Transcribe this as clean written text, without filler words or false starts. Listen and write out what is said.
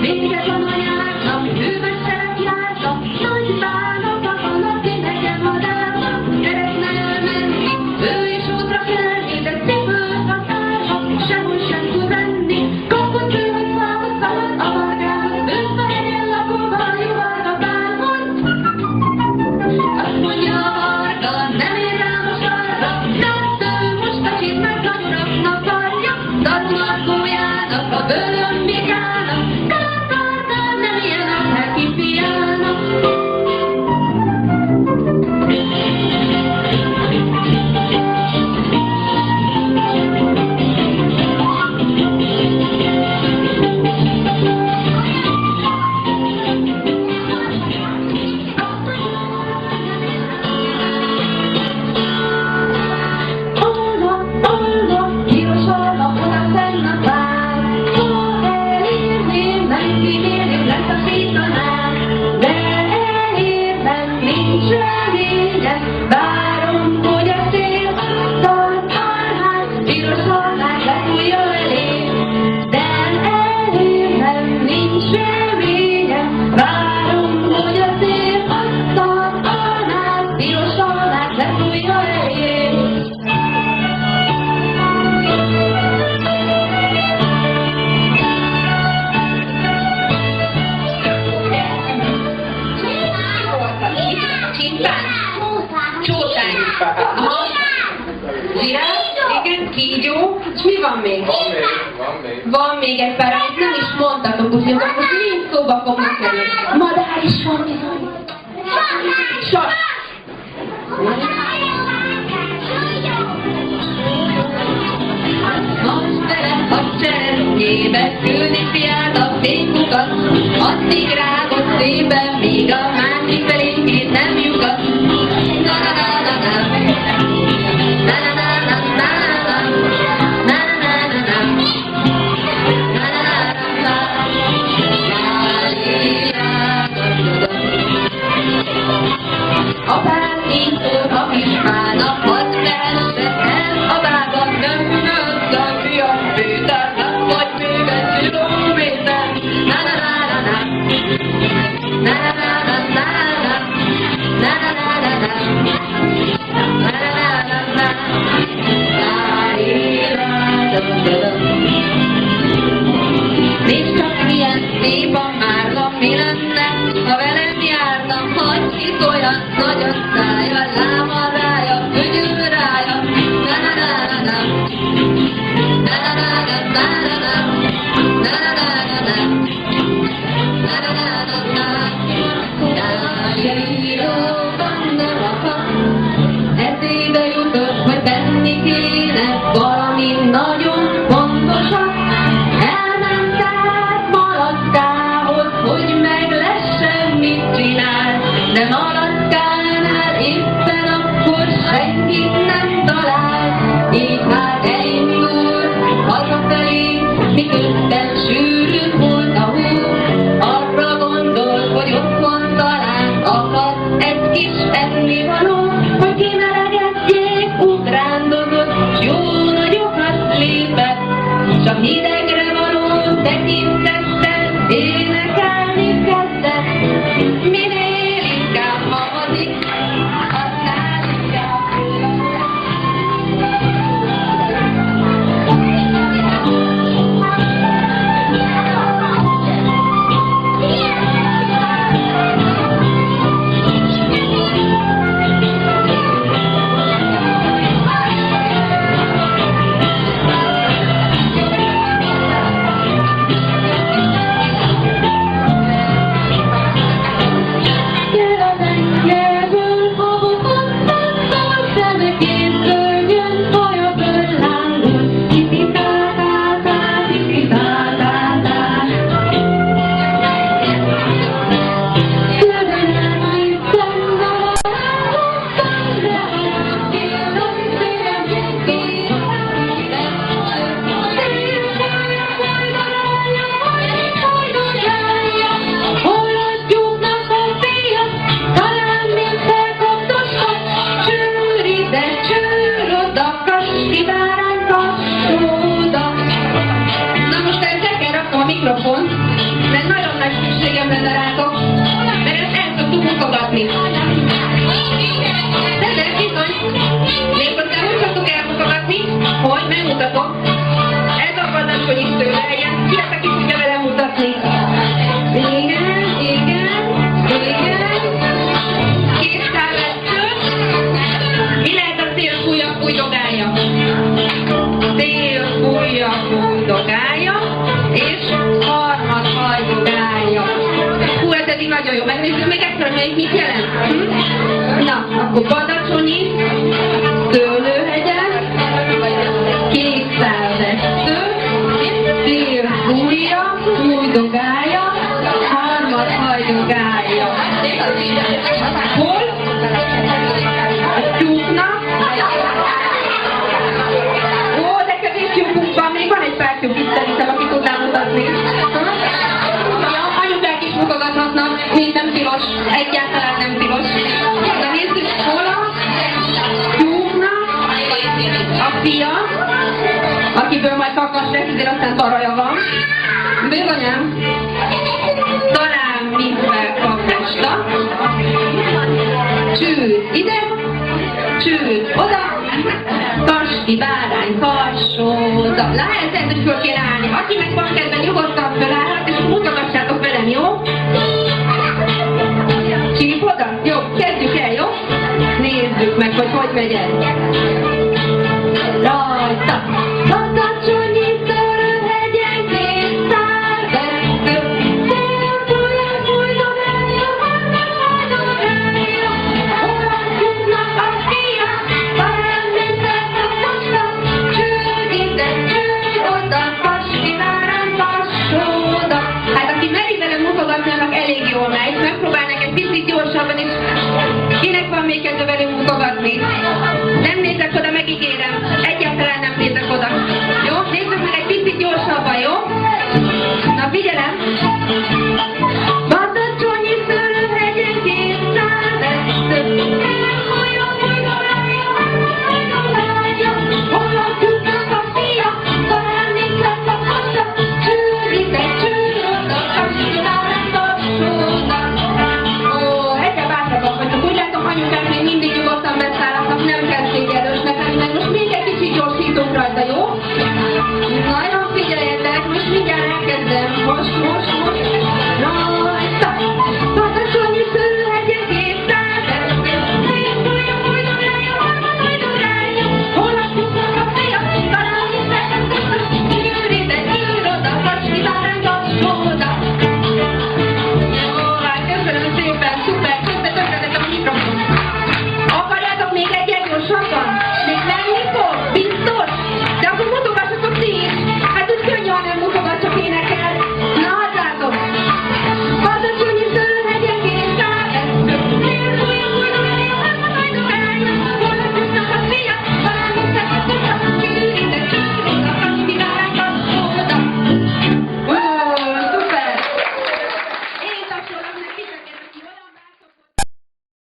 Véget van a járnak, hőmesszerek jártak, nagy bánok a halak, nekem madárnak, szeretne elmenni, ő is útra kelni, de cipőt a társak, sehol sem tud menni, kapott ő, hogy számot szalad a vargához, összehelyen lakóval juhád a párhoz. Azt mondja a varga, nem ér rá most arra, tettől most a csit meg nagy uraknak varja, darulakójának, a bőrömbikának, nem ilyen a neki fiának. Olva, piros alapon a fenn a pár, ha elérném, megkímélném, leszakítanám, de elérnem nincs reményem, várom, hogy a szél tart alház, piros almád lefújja elém, de elérnem nincs reményem, várom, hogy a szél tart alház, piros almád lefújja elém. Csótány. Zsiráf, igen, kígyó, és mi van még? Van még egy pár, amit nem is mondtatok, úgyhogy azok most mind szóba fognak kerülni. Madár is van bizony. Sas. Most tele a cseresznyébe küldni fiát a fékukat, addig rágott szépen, míg a másik felénkét nem lyugat. Apám intől a kismának, hadd vehesse el a bábat, nem ülött a fiam, pétárnak, vagy bőven kilométer. Na-na-na-na-na, na-na-na-na-na, na-na-na-na-na, na-na-na-na-na, nézd csak milyen szép a márga, mi lenne, ha velem jártam, hogy kis olyan nagy a szája, lámadája, Pasti bárányka, sóda. Na most ezzel kell rakom a mikrofont, mert nagyon nagy szükségem lenne rátok, mert ezt el tudtuk mutogatni. De bizony, méghozzá úgy szoktuk elmutogatni, hogy megmutatok. Ez a gazdagsony tőle legyen, ki az, aki tudja vele mutatni. Igen, igen, igen. Két szálvető. Mi lehet a szélfújja, fújdogája? Szélfújja, fújdogája, és harmadhajdogája. Hú, ez eddig nagyon jó. Megnézzük még egyszer, hogy mit jelent. Na, akkor Badacsonyi, Szőlőhegyen, kékszálvesztő, szélfújja, fújdogája, harmadhajdogája. Hol? A tyúknak. Ó, de kevés tyúkunkban még van egy pár tyúk itt szerintem, aki tudná mutatni. Ja, anyukák is mutogathatnak, még nem tilos, egyáltalán nem tilos. De nézzük, hol a tyúknak a fia, akiből majd kakas lesz, azért aztán taraja van. Bizonyám, talán mivel kapesta. Csőd ide, csőd oda, Pasti bárány, karsóda. Lehet, hogy föl kell állni. Aki meg van kedve, nyugodtan fölállhat, és mutogassátok velem, jó? Csíp oda? Jó, kezdjük el, jó? Nézzük meg, hogy megy el. Rajta! Badacsonyi, Szőlőhegyen, kékszálvesztő, szélfújja, fújdogája, harmadhajdogája. Hol a tyúknak a fia, talán mindent a posta, csőd ide, csőd oda, Pasti bárányka, sóda. Hát aki meri velem mutogatni, annak elég jól megy. Megpróbálnak egy picit gyorsabban is. Kinek van még kedve velünk mutogatni? Nem nézek oda, megígérem. Egyáltalán nem nézek oda. Jó? Nézzük meg egy picit gyorsabban, jó? Na, figyelem! Badacsonyi, Szőlőhegyen, kékszálvesztő, szélfújja, fújdogája, harmadhajdogája. Hol a tyúknak a fia, talán mindent a posta, csőd ide, csőd oda, Pasti bárányka, sóda. Ó, egyre bátrabbak vagytok. Úgy látom, anyukák még mindig nyugodtan beszállhatnak, nem kell szégyelősnek lenni, mert most még egy kicsit gyorsítunk rajta, jó? Nagyon figyeljetek, most mindjárt elkezdem. Most.